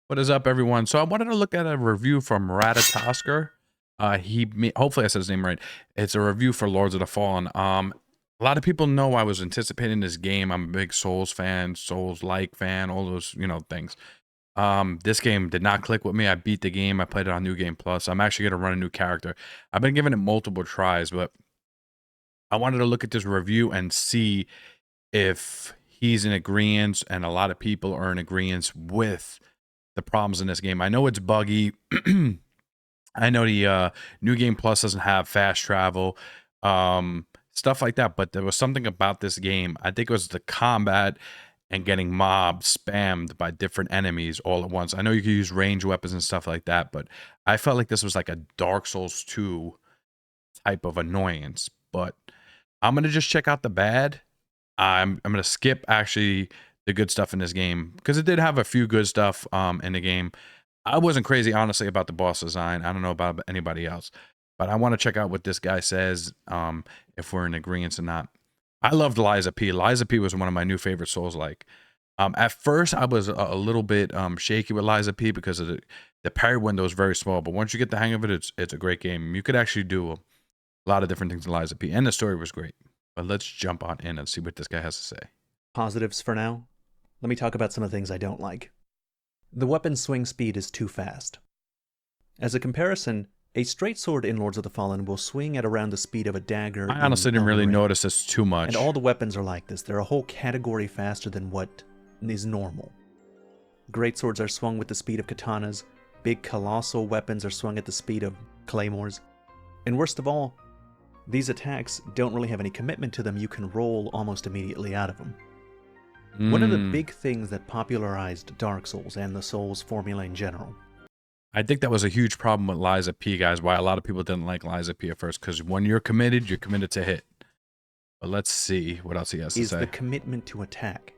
What is up, everyone? So I wanted to look at a review from Ratatosker. Hopefully I said his name right. It's a review for Lords of the Fallen. A lot of people know I was anticipating this game. I'm a big Souls fan, Souls-like fan, all those things. This game did not click with me. I beat the game. I played it on New Game Plus. I'm actually gonna run a new character. I've been giving it multiple tries, but I wanted to look at this review and see if he's in agreement, and a lot of people are in agreement with the problems in this game. I know it's buggy. I know the New Game Plus doesn't have fast travel, stuff like that. But there was something about this game. I think it was the combat and getting mobbed, spammed by different enemies all at once. I know you can use range weapons and stuff like that, but I felt like this was like a Dark Souls 2 type of annoyance. But I'm gonna just check out the bad. I'm gonna skip actually the good stuff in this game because it did have a few good stuff in the game. I wasn't crazy honestly about the boss design. I don't know about anybody else, but I want to check out what this guy says, if we're in agreement or not. I loved Liza P. Liza P was one of my new favorite Souls like. At first I was a little bit shaky with Liza P because of the parry window is very small, but once you get the hang of it, it's a great game. You could actually do a lot of different things in Liza P, and the story was great. But let's jump on in and see what this guy has to say. Positives for now. Let me talk about some of the things I don't like. The weapon swing speed is too fast. As a comparison, a straight sword in Lords of the Fallen will swing at around the speed of a dagger. I honestly didn't really notice this too much. And all the weapons are like this. They're a whole category faster than what is normal. Great swords are swung with the speed of katanas. Big colossal weapons are swung at the speed of claymores. And worst of all, these attacks don't really have any commitment to them. You can roll almost immediately out of them. One of the big things that popularized Dark Souls and the Souls formula in general. I think that was a huge problem with Liza P, guys. Why a lot of people didn't like Liza P at first, because when you're committed to hit. But let's see what else he has to say. Is the commitment to attack.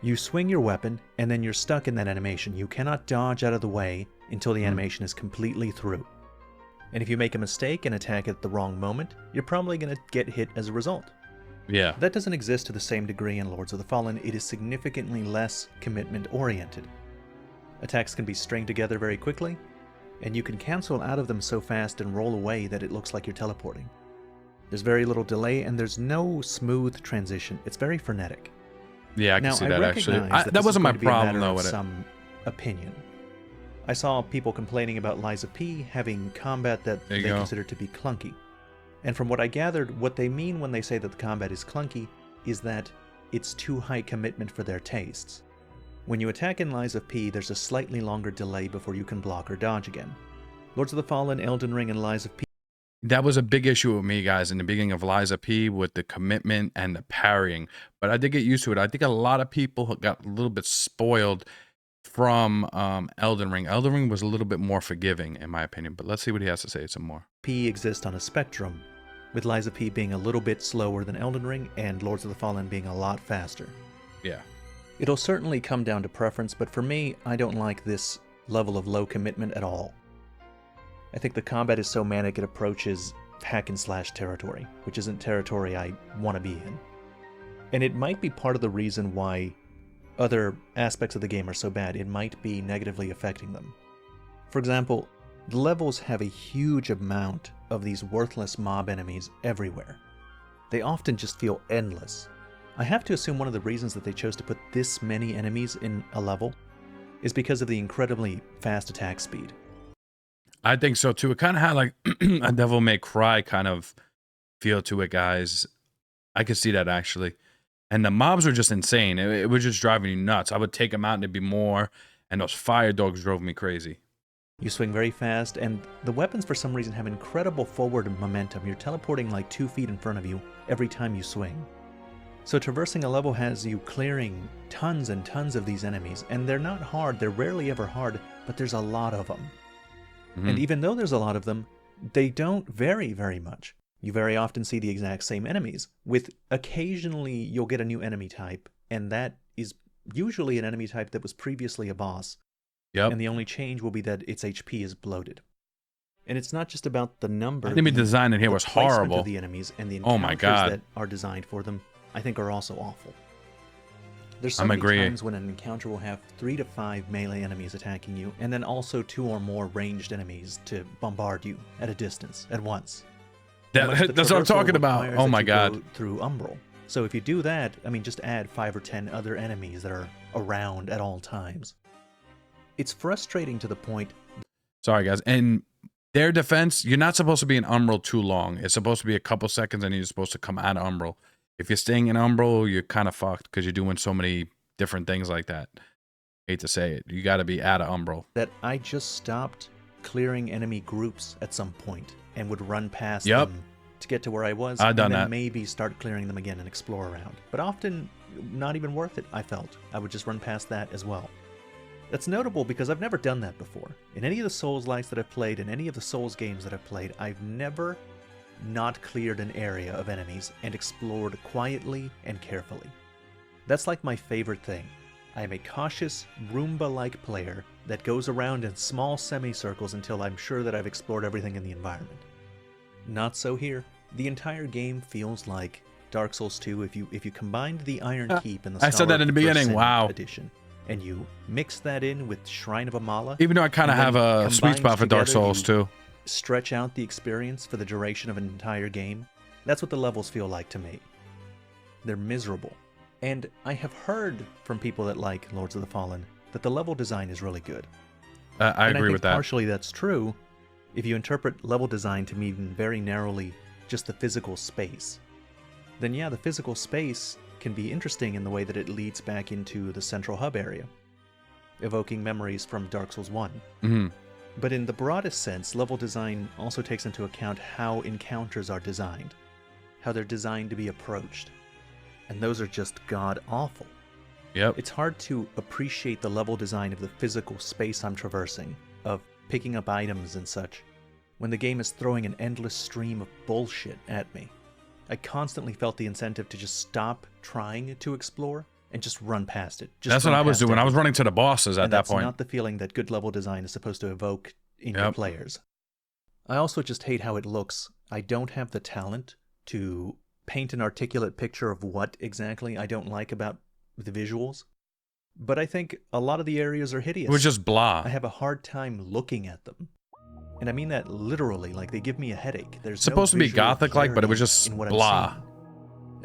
You swing your weapon, and then you're stuck in that animation. You cannot dodge out of the way until the animation is completely through. And if you make a mistake and attack at the wrong moment, you're probably going to get hit as a result. Yeah. That doesn't exist to the same degree in Lords of the Fallen. It is significantly less commitment-oriented. Attacks can be stringed together very quickly, and you can cancel out of them so fast and roll away that it looks like you're teleporting. There's very little delay, and there's no smooth transition. It's very frenetic. Yeah, I can see that actually. That wasn't my problem though with it. Some opinion. I saw people complaining about Liza P having combat that they consider to be clunky. And from what I gathered, what they mean when they say that the combat is clunky is that it's too high commitment for their tastes. When you attack in Liza P, there's a slightly longer delay before you can block or dodge again. Lords of the Fallen, Elden Ring, and Liza P. That was a big issue with me, guys, in the beginning of Liza P with the commitment and the parrying. But I did get used to it. I think a lot of people got a little bit spoiled from Elden Ring. Elden Ring was a little bit more forgiving, in my opinion. But let's see what he has to say some more. P exists on a spectrum, with Liza P being a little bit slower than Elden Ring and Lords of the Fallen being a lot faster. Yeah. It'll certainly come down to preference, but for me, I don't like this level of low commitment at all. I think the combat is so manic it approaches hack and slash territory, which isn't territory I want to be in. And it might be part of the reason why other aspects of the game are so bad. It might be negatively affecting them. For example, the levels have a huge amount of these worthless mob enemies everywhere. They often just feel endless. I have to assume one of the reasons that they chose to put this many enemies in a level is because of the incredibly fast attack speed. I think so too. It kind of had like a Devil May Cry kind of feel to it, guys. I could see that actually. And the mobs were just insane. It was just driving you nuts. I would take them out and it'd be more, and those fire dogs drove me crazy. You swing very fast, and the weapons for some reason have incredible forward momentum. You're teleporting like 2 feet in front of you every time you swing. So traversing a level has you clearing tons and tons of these enemies, and they're not hard. They're rarely ever hard, but there's a lot of them. And even though there's a lot of them, they don't vary very much. You very often see the exact same enemies, with occasionally you'll get a new enemy type, and that is usually an enemy type that was previously a boss. Yep. And the only change will be that its HP is bloated. And it's not just about the number. I think the design in here was horrible. Of the enemies and the encounters that are designed for them, I think, are also awful. There's so I'm many agreeing. times when an encounter will have 3 to 5 melee enemies attacking you, and then also 2 or more ranged enemies to bombard you at a distance at once. And much of the That's what I'm traversal talking about. requires Oh that my you god. go through Umbral. So if you do that, I mean, just add 5 or 10 other enemies that are around at all times. It's frustrating to the point. Sorry, guys. In their defense, you're not supposed to be in Umbral too long. It's supposed to be a couple seconds, and you're supposed to come out of Umbral. If you're staying in Umbral, you're kind of fucked because you're doing so many different things like that. Hate to say it. You got to be out of Umbral. That I just stopped clearing enemy groups at some point and would run past Yep. them to get to where I was, I've done and then that. maybe start clearing them again and explore around. But often, not even worth it, I felt. I would just run past that as well. That's notable because I've never done that before. In any of the Souls-likes that I've played, in any of the Souls games that I've played, I've never not cleared an area of enemies and explored quietly and carefully. That's like my favorite thing. I am a cautious, Roomba-like player that goes around in small semicircles until I'm sure that I've explored everything in the environment. Not so here. The entire game feels like Dark Souls 2 if you combined the Iron Keep and the I said that in the beginning. Sin Wow. edition, and you mix that in with Shrine of Amala. Even though I kind of and have then a sweet combined spot for Dark together, Souls you too. Stretch out the experience for the duration of an entire game. That's what the levels feel like to me. They're miserable. And I have heard from people that like Lords of the Fallen that the level design is really good. I And I agree think with that. partially that's true if you interpret level design to mean very narrowly just the physical space. Then yeah, the physical space can be interesting in the way that it leads back into the central hub area, evoking memories from Dark Souls 1. hmm But in the broadest sense, level design also takes into account how encounters are designed, how they're designed to be approached. And those are just god-awful. Yep. It's hard to appreciate the level design of the physical space I'm traversing, of picking up items and such, when the game is throwing an endless stream of bullshit at me. I constantly felt the incentive to just stop trying to explore and just run past it. That's what I was doing. I was running to the bosses at and that that's point. not the feeling that good level design is supposed to evoke in your Yep. players. I also just hate how it looks. I don't have the talent to paint an articulate picture of what exactly I don't like about the visuals. But I think a lot of the areas are hideous. It was just blah. I have a hard time looking at them. And I mean that literally, like they give me a headache. There's It's supposed to be visual Gothic-like, but it was clarity just in what I'm blah. seeing.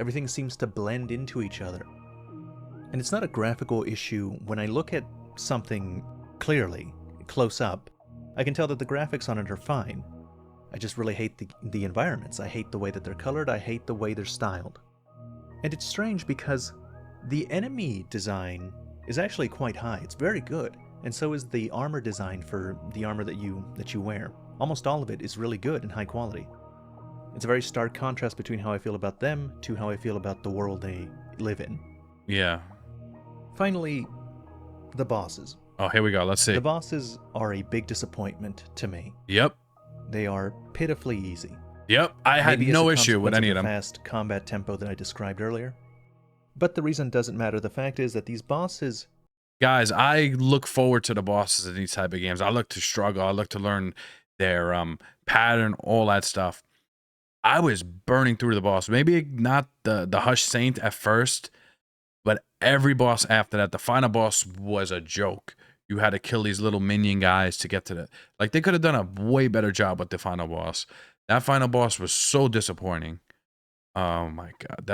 Everything seems to blend into each other. And it's not a graphical issue. When I look at something clearly, close up, I can tell that the graphics on it are fine. I just really hate the environments. I hate the way that they're colored. I hate the way they're styled. And it's strange because the enemy design is actually quite high. It's very good. And so is the armor design for the armor that you wear. Almost all of it is really good and high quality. It's a very stark contrast between how I feel about them to how I feel about the world they live in. Yeah. Finally, the bosses. Oh, here we go. Let's see. The bosses are a big disappointment to me. Yep. They are pitifully easy. Yep. I had Maybe as no a issue with consequence any of the them. fast combat tempo that I described earlier. But the reason doesn't matter. The fact is that these bosses, Guys, I look forward to the bosses in these type of games. I look to struggle. I look to learn their pattern, all that stuff. I was burning through the boss. Maybe not the Hush Saint at first, but every boss after that. The final boss was a joke. You had to kill these little minion guys to get to the... Like, they could have done a way better job with the final boss. That final boss was so disappointing. Oh my god.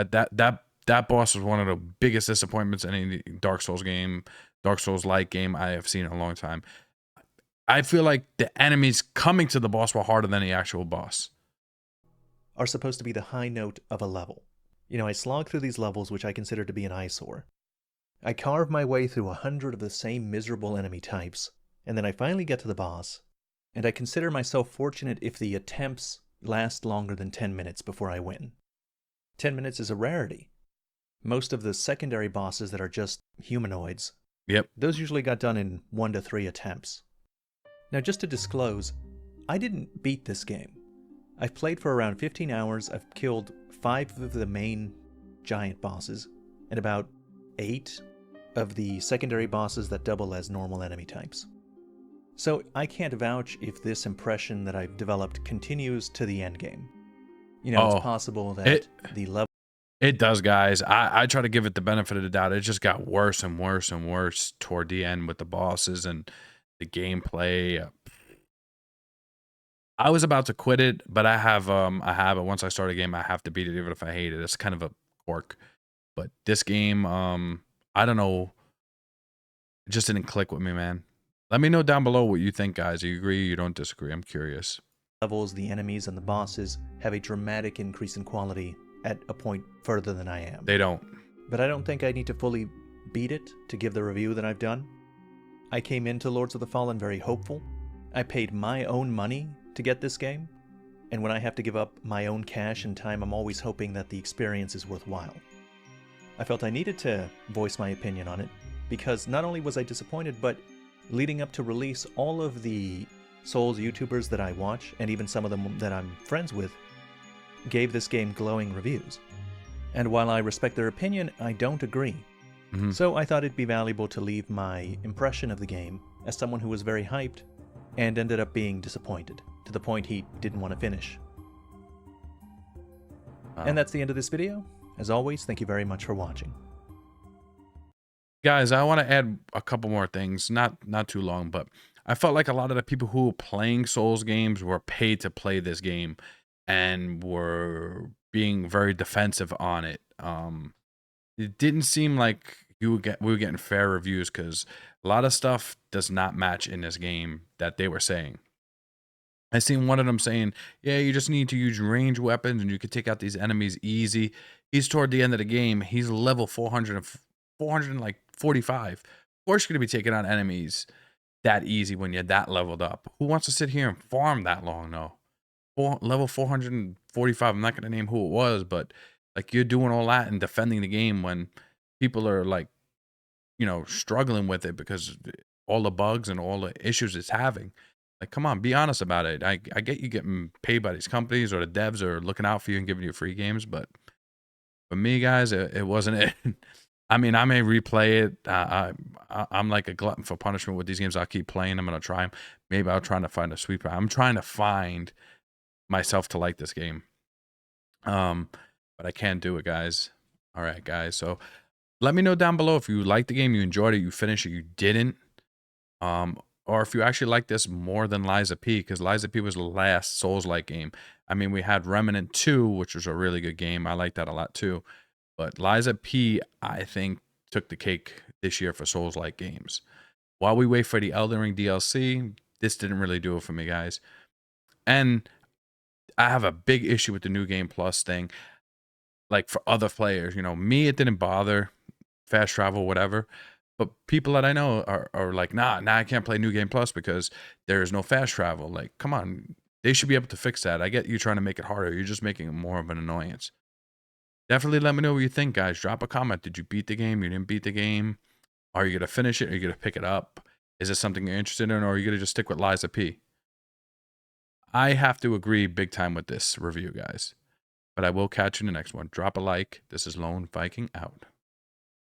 That boss was one of the biggest disappointments in any Dark Souls game, Dark Souls-like game I have seen in a long time. I feel like the enemies coming to the boss were harder than the actual boss. are supposed to be the high note of a level. You know, I slog through these levels, which I consider to be an eyesore. I carve my way through 100 of the same miserable enemy types, and then I finally get to the boss, and I consider myself fortunate if the attempts last longer than 10 minutes before I win. 10 minutes is a rarity. Most of the secondary bosses that are just humanoids, Yep. those usually got done in 1 to 3 attempts. Now, just to disclose, I didn't beat this game. I've played for around 15 hours, I've killed 5 of the main giant bosses, and about 8 of the secondary bosses that double as normal enemy types. So I can't vouch if this impression that I've developed continues to the endgame. You know, Oh, it's possible that the level It does, guys. I try to give it the benefit of the doubt. It just got worse and worse and worse toward the end with the bosses and the gameplay. I was about to quit it, but I have it. Once I start a game, I have to beat it even if I hate it. It's kind of a quirk. But this game, I don't know, it just didn't click with me, man. Let me know down below what you think, guys. Do you agree? You don't disagree? I'm curious. Levels, the enemies, and the bosses have a dramatic increase in quality at a point further than I am. They don't. But I don't think I need to fully beat it to give the review that I've done. I came into Lords of the Fallen very hopeful. I paid my own money to get this game, and when I have to give up my own cash and time, I'm always hoping that the experience is worthwhile. I felt I needed to voice my opinion on it, because not only was I disappointed, but leading up to release, all of the Souls YouTubers that I watch, and even some of them that I'm friends with, gave this game glowing reviews. And while I respect their opinion, I don't agree. So I thought it'd be valuable to leave my impression of the game as someone who was very hyped and ended up being disappointed, to the point he didn't want to finish. And that's the end of this video. As always, thank you very much for watching. Guys, I want to add a couple more things. Not too long, but I felt like a lot of the people who were playing Souls games were paid to play this game and were being very defensive on it. It didn't seem like we were getting fair reviews, because a lot of stuff does not match in this game that they were saying. I seen one of them saying, yeah, you just need to use range weapons and you can take out these enemies easy. He's toward the end of the game. He's level 445. Of course you're going to be taking out enemies that easy when you're that leveled up. Who wants to sit here and farm that long, though? Level 445, I'm not going to name who it was, but like, you're doing all that and defending the game when people are like, you know, struggling with it because all the bugs and all the issues it's having. Like, come on, be honest about it. I get you getting paid by these companies, or the devs are looking out for you and giving you free games, but for me, guys, it wasn't it. I mean, I may replay it. I'm like a glutton for punishment with these games. I'll keep playing. I'm going to try them. Maybe I'll try to find a sweet spot. I'm trying to find myself to like this game. But I can't do it, guys. All right, guys. So let me know down below if you liked the game, you enjoyed it, you finished it, you didn't. Or if you actually like this more than Lies of P, because Lies of P was the last Souls-like game. I mean, we had Remnant 2, which was a really good game. I like that a lot too. But Lies of P, I think, took the cake this year for Souls-like games. While we wait for the Elden Ring DLC, this didn't really do it for me, guys. And I have a big issue with the New Game Plus thing. Like, for other players, you know, me, it didn't bother. Fast travel, whatever. But people that I know are like, nah, I can't play New Game Plus because there's no fast travel. Like, come on. They should be able to fix that. I get you trying to make it harder. You're just making it more of an annoyance. Definitely let me know what you think, guys. Drop a comment. Did you beat the game? You didn't beat the game? Are you going to finish it? Are you going to pick it up? Is this something you're interested in? Or are you going to just stick with Lies of P? I have to agree big time with this review, guys. But I will catch you in the next one. Drop a like. This is Lone Viking out.